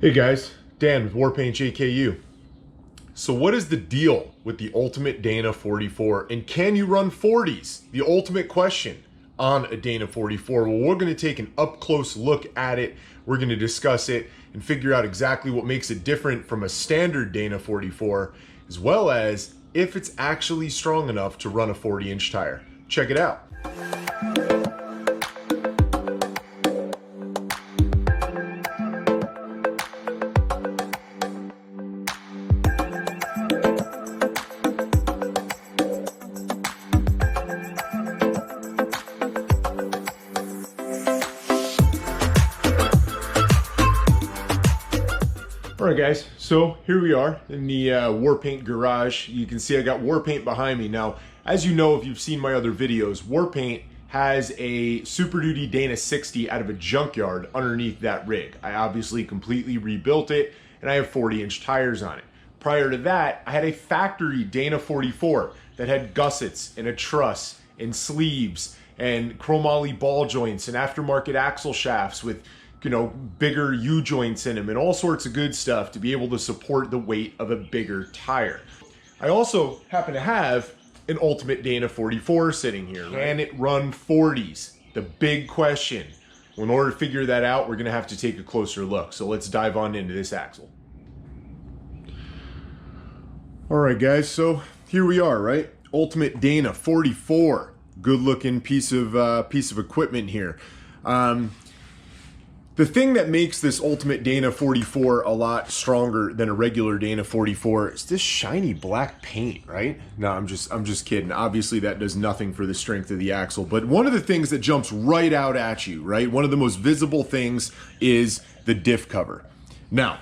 Hey guys, Dan with Warpaint JKU. So what is the deal with the Ultimate Dana 44 and can you run 40s? The ultimate question on a Dana 44. Well, we're going to take an up close look at it. We're going to discuss it and figure out exactly what makes it different from a standard Dana 44, as well as if it's actually strong enough to run a 40-inch tire. Check it out. All right guys, so here we are in the Warpaint garage. You can see I got Warpaint behind me. Now, as you know, if you've seen my other videos, Warpaint has a Super Duty Dana 60 out of a junkyard underneath that rig. I obviously completely rebuilt it and I have 40-inch tires on it. Prior to that, I had a factory Dana 44 that had gussets and a truss and sleeves and chromoly ball joints and aftermarket axle shafts with bigger U-joints in them and all sorts of good stuff to be able to support the weight of a bigger tire. I also happen to have an Ultimate Dana 44 sitting here. Can it run 40s? The big question. Well, in order to figure that out, we're gonna have to take a closer look. So let's dive on into this axle. All right, guys, so here we are, right? Ultimate Dana 44. Good looking piece of equipment here. The thing that makes this Ultimate Dana 44 a lot stronger than a regular Dana 44 is this shiny black paint, right? No, I'm just kidding. Obviously that does nothing for the strength of the axle, but one of the things that jumps right out at you, right? One of the most visible things is the diff cover. Now,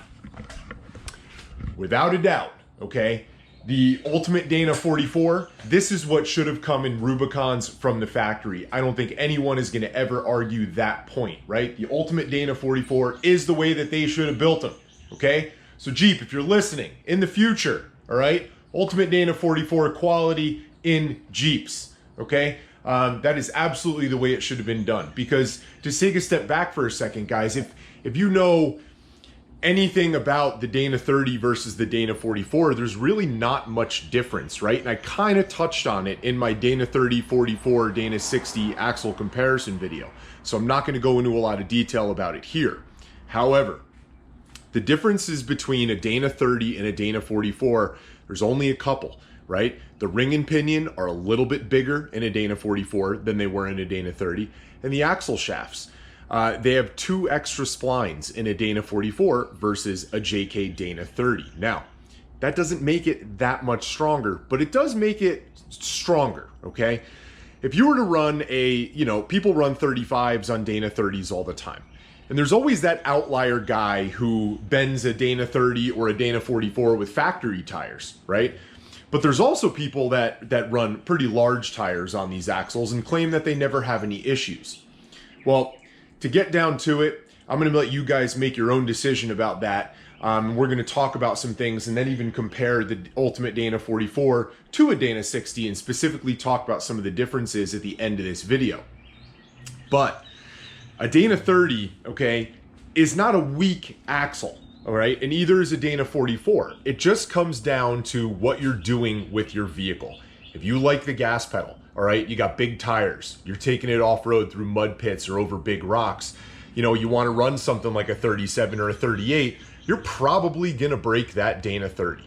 without a doubt, okay, the Ultimate Dana 44, this is what should have come in Rubicons from the factory. I don't think anyone is going to ever argue that point, right? The Ultimate Dana 44 is the way that they should have built them, okay? So Jeep, if you're listening, in the future, all right, Ultimate Dana 44 quality in Jeeps, okay? That is absolutely the way it should have been done. Because to take a step back for a second, guys, if you know anything about the Dana 30 versus the Dana 44, there's really not much difference, right? And I kind of touched on it in my Dana 30, 44, Dana 60 axle comparison video. So I'm not going to go into a lot of detail about it here. However, the differences between a Dana 30 and a Dana 44, there's only a couple, right? The ring and pinion are a little bit bigger in a Dana 44 than they were in a Dana 30, and the axle shafts. They have 2 extra splines in a Dana 44 versus a JK Dana 30. Now, that doesn't make it that much stronger, but it does make it stronger, okay? If you were to run people run 35s on Dana 30s all the time. And there's always that outlier guy who bends a Dana 30 or a Dana 44 with factory tires, right? But there's also people that run pretty large tires on these axles and claim that they never have any issues. Well, to get down to it, I'm going to let you guys make your own decision about that. We're going to talk about some things and then even compare the Ultimate Dana 44 to a Dana 60 and specifically talk about some of the differences at the end of this video. But a Dana 30, okay, is not a weak axle, all right? And either is a Dana 44. It just comes down to what you're doing with your vehicle. If you like the gas pedal, all right, you got big tires, you're taking it off-road through mud pits or over big rocks, you want to run something like a 37 or a 38, you're probably going to break that Dana 30.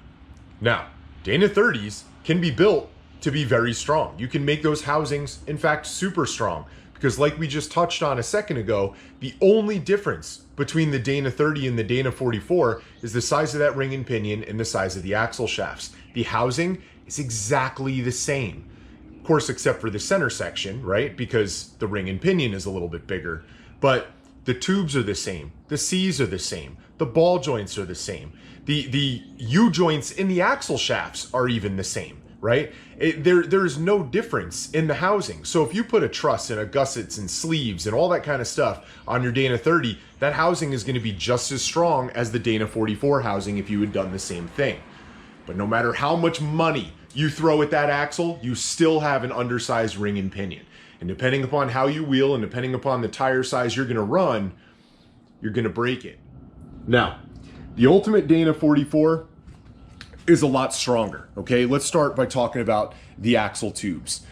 Now, Dana 30s can be built to be very strong. You can make those housings, in fact, super strong, because like we just touched on a second ago, the only difference between the Dana 30 and the Dana 44 is the size of that ring and pinion and the size of the axle shafts. The housing is exactly the same. Of course, except for the center section, right? Because the ring and pinion is a little bit bigger, but the tubes are the same. The C's are the same. The ball joints are the same. The U-joints in the axle shafts are even the same, right? There's no difference in the housing. So if you put a truss and a gussets and sleeves and all that kind of stuff on your Dana 30, that housing is going to be just as strong as the Dana 44 housing if you had done the same thing. But no matter how much money you throw at that axle, you still have an undersized ring and pinion. And depending upon how you wheel and depending upon the tire size you're going to run, you're going to break it. Now, The Ultimate Dana 44 is a lot stronger, okay? Let's start by talking about the axle tubes.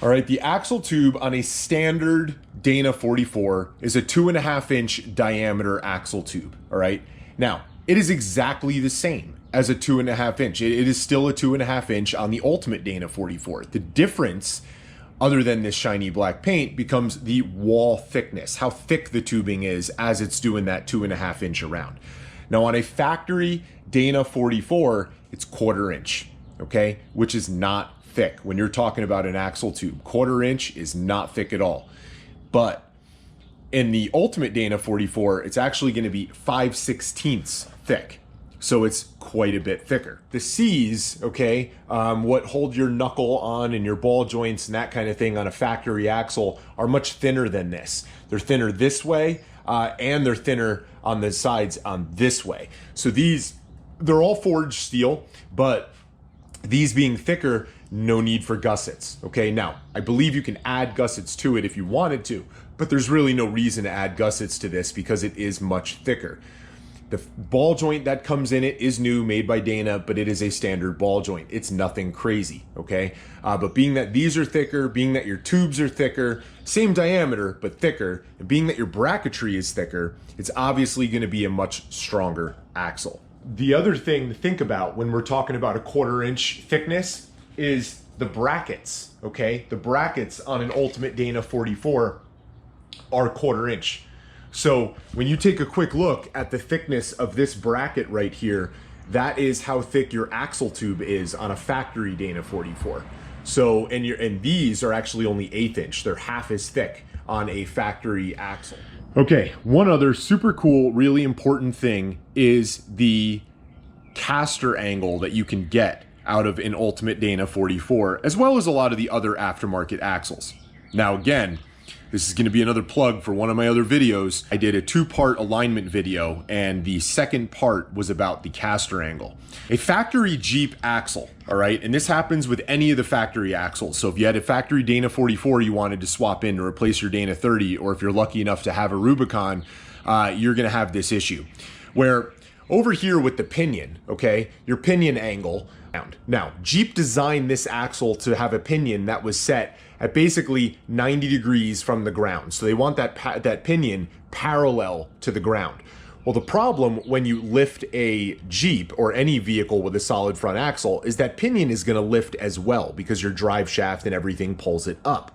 All right, the axle tube on a standard Dana 44 is a 2.5-inch diameter axle tube, all right? Now, it is exactly the same as a 2.5-inch. It is still a 2.5-inch on the Ultimate Dana 44. The difference, other than this shiny black paint, becomes the wall thickness, how thick the tubing is as it's doing that 2.5-inch around. Now, on a factory Dana 44, it's 1/4 inch, okay? Which is not thick. When you're talking about an axle tube, 1/4 inch is not thick at all. But in the Ultimate Dana 44, it's actually going to be 5/16 thick. So it's quite a bit thicker. The C's, okay, what hold your knuckle on and your ball joints and that kind of thing on a factory axle are much thinner than this. They're thinner this way, and they're thinner on the sides on this way. So they're all forged steel, but these being thicker, no need for gussets, okay? Now, I believe you can add gussets to it if you wanted to, but there's really no reason to add gussets to this because it is much thicker. The ball joint that comes in it is new, made by Dana, but it is a standard ball joint. It's nothing crazy, okay? But being that these are thicker, being that your tubes are thicker, same diameter, but thicker, and being that your bracketry is thicker, it's obviously gonna be a much stronger axle. The other thing to think about when we're talking about a 1/4 inch thickness is the brackets, okay? The brackets on an Ultimate Dana 44 are 1/4 inch. So when you take a quick look at the thickness of this bracket right here, that is how thick your axle tube is on a factory Dana 44. So, and these are actually only 1/8 inch. They're half as thick on a factory axle. Okay, one other super cool, really important thing is the caster angle that you can get out of an Ultimate Dana 44, as well as a lot of the other aftermarket axles. Now again, this is going to be another plug for one of my other videos. I did a 2-part alignment video, and the second part was about the caster angle. A factory Jeep axle, all right, and this happens with any of the factory axles. So if you had a factory Dana 44 you wanted to swap in to replace your Dana 30, or if you're lucky enough to have a Rubicon, you're going to have this issue. Where over here with the pinion, okay, your pinion angle. Now, Jeep designed this axle to have a pinion that was set at basically 90 degrees from the ground. So they want that pinion parallel to the ground. Well, the problem when you lift a Jeep or any vehicle with a solid front axle is that pinion is going to lift as well because your drive shaft and everything pulls it up.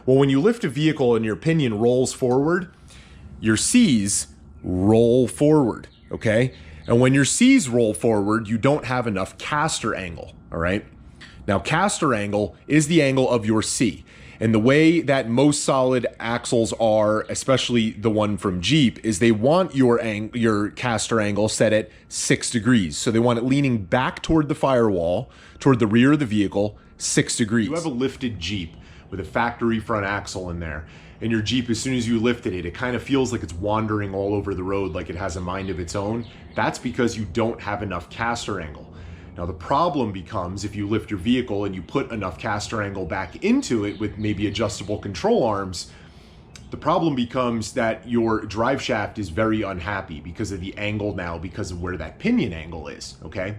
Well, when you lift a vehicle and your pinion rolls forward, your C's roll forward, okay? And when your C's roll forward, you don't have enough caster angle, all right? Now, caster angle is the angle of your C. And the way that most solid axles are, especially the one from Jeep, is they want your caster angle set at 6 degrees. So they want it leaning back toward the firewall, toward the rear of the vehicle, 6 degrees. You have a lifted Jeep with a factory front axle in there, and your Jeep, as soon as you lifted it, it kind of feels like it's wandering all over the road, like it has a mind of its own. That's because you don't have enough caster angle. Now the problem becomes if you lift your vehicle and you put enough caster angle back into it with maybe adjustable control arms, the problem becomes that your drive shaft is very unhappy because of the angle now, because of where that pinion angle is, okay?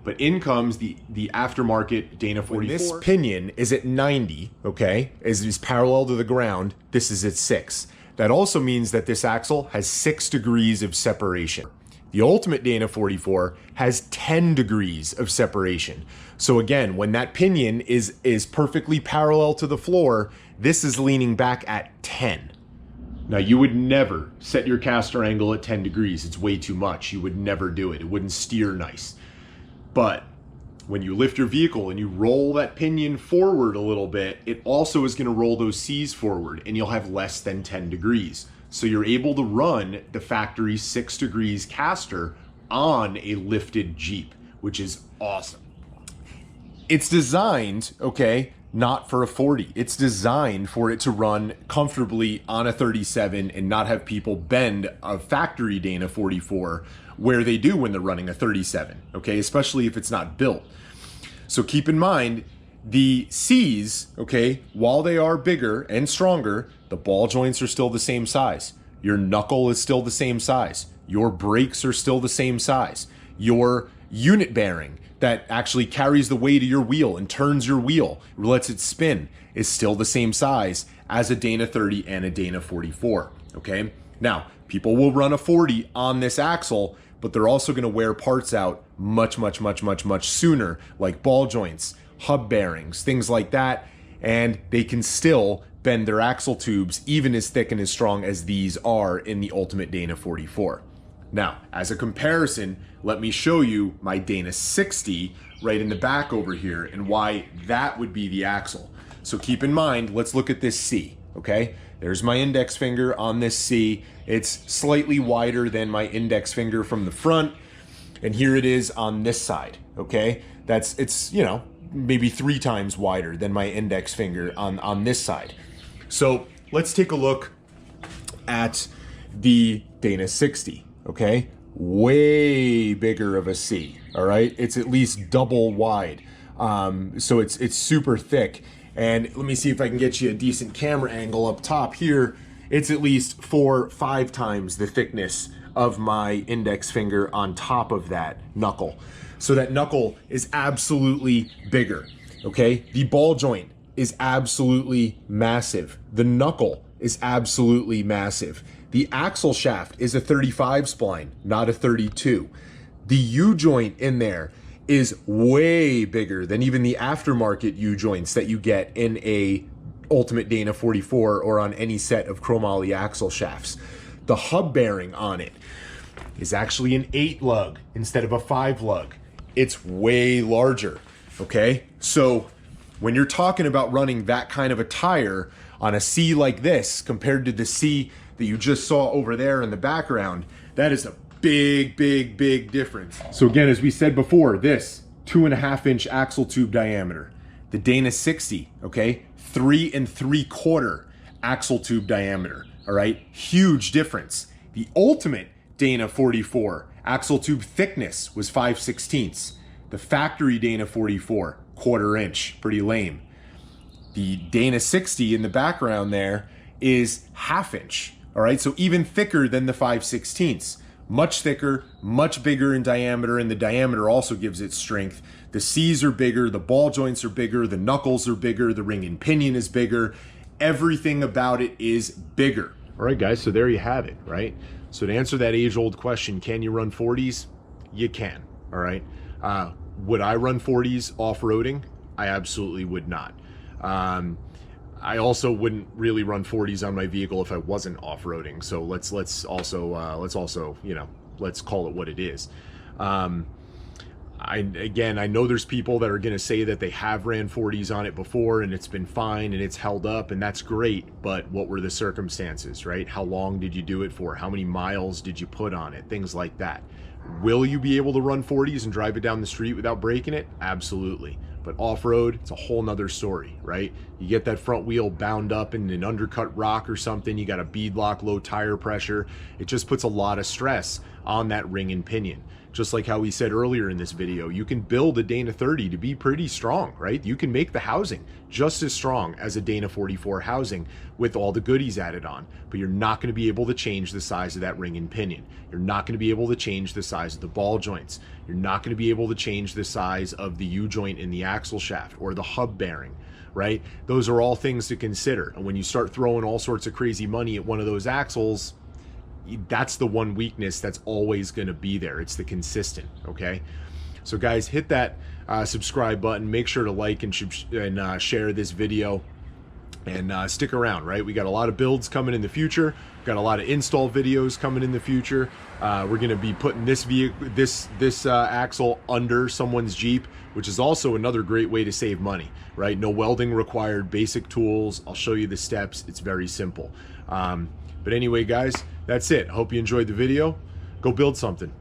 But in comes the aftermarket Dana 44. When this pinion is at 90, okay, is parallel to the ground, this is at 6. That also means that this axle has 6 degrees of separation. The Ultimate Dana 44 has 10 degrees of separation. So again, when that pinion is perfectly parallel to the floor, this is leaning back at 10. Now you would never set your caster angle at 10 degrees. It's way too much. You would never do it. It wouldn't steer nice. But when you lift your vehicle and you roll that pinion forward a little bit, it also is going to roll those C's forward and you'll have less than 10 degrees. So you're able to run the factory 6 degrees caster on a lifted Jeep, which is awesome. It's designed, okay, not for a 40. It's designed for it to run comfortably on a 37 and not have people bend a factory Dana 44 where they do when they're running a 37, okay, especially if it's not built. So keep in mind, the C's, okay, while they are bigger and stronger, the ball joints are still the same size. Your knuckle is still the same size. Your brakes are still the same size. Your unit bearing that actually carries the weight of your wheel and turns your wheel, lets it spin, is still the same size as a Dana 30 and a Dana 44, okay? Now, people will run a 40 on this axle, but they're also gonna wear parts out much sooner, like ball joints, hub bearings, things like that, and they can still bend their axle tubes even as thick and as strong as these are in the Ultimate Dana 44. Now, as a comparison, let me show you my Dana 60 right in the back over here and why that would be the axle. So keep in mind, let's look at this C, okay? There's my index finger on this C. It's slightly wider than my index finger from the front. And here it is on this side, okay? It's, you know, maybe 3 times wider than my index finger on this side. So let's take a look at the Dana 60, okay? Way bigger of a C, all right? It's at least double wide. So it's super thick. And let me see if I can get you a decent camera angle up top here. It's at least 4 or 5 times the thickness of my index finger on top of that knuckle. So that knuckle is absolutely bigger, okay? The ball joint is absolutely massive. The knuckle is absolutely massive. The axle shaft is a 35 spline, not a 32. The U-joint in there is way bigger than even the aftermarket U-joints that you get in a Ultimate Dana 44 or on any set of chromoly axle shafts. The hub bearing on it is actually an 8 lug instead of a 5 lug. It's way larger, okay? So when you're talking about running that kind of a tire on a C like this compared to the C that you just saw over there in the background, that is a big difference. So again, as we said before, this 2.5-inch axle tube diameter. The Dana 60, okay, 3 3/4 axle tube diameter, all right? Huge difference. The Ultimate Dana 44 axle tube thickness was 5/16. The factory Dana 44, 1/4 inch, pretty lame. The Dana 60 in the background there is 1/2 inch, all right? So even thicker than the 5/16. Much thicker, much bigger in diameter, and the diameter also gives it strength. The C's are bigger, the ball joints are bigger, the knuckles are bigger, the ring and pinion is bigger. Everything about it is bigger. All right, guys, so there you have it, right? So to answer that age-old question, can you run 40s? You can, all right? Would I run 40s off-roading? I absolutely would not. I also wouldn't really run 40s on my vehicle if I wasn't off-roading. So let's also, you know, let's call it what it is. I know there's people that are going to say that they have ran 40s on it before and it's been fine and it's held up, and that's great, but what were the circumstances, right? How long did you do it for? How many miles did you put on it? Things like that. Will you be able to run 40s and drive it down the street without breaking it? Absolutely. But off-road, it's a whole nother story, right? You get that front wheel bound up in an undercut rock or something, you got a bead lock, low tire pressure. It just puts a lot of stress on that ring and pinion. Just like how we said earlier in this video, you can build a Dana 30 to be pretty strong, right? You can make the housing just as strong as a Dana 44 housing with all the goodies added on, but you're not going to be able to change the size of that ring and pinion. You're not going to be able to change the size of the ball joints. You're not going to be able to change the size of the U-joint in the axle shaft or the hub bearing, right? Those are all things to consider. And when you start throwing all sorts of crazy money at one of those axles, that's the one weakness that's always going to be there. It's the consistent, okay? So guys, hit that subscribe button. Make sure to like and share this video, and stick around, right? We got a lot of builds coming in the future. Got a lot of install videos coming in the future. We're going to be putting this axle under someone's Jeep, which is also another great way to save money, right? No welding required, basic tools. I'll show you the steps. It's very simple. But anyway, guys, that's it. Hope you enjoyed the video. Go build something.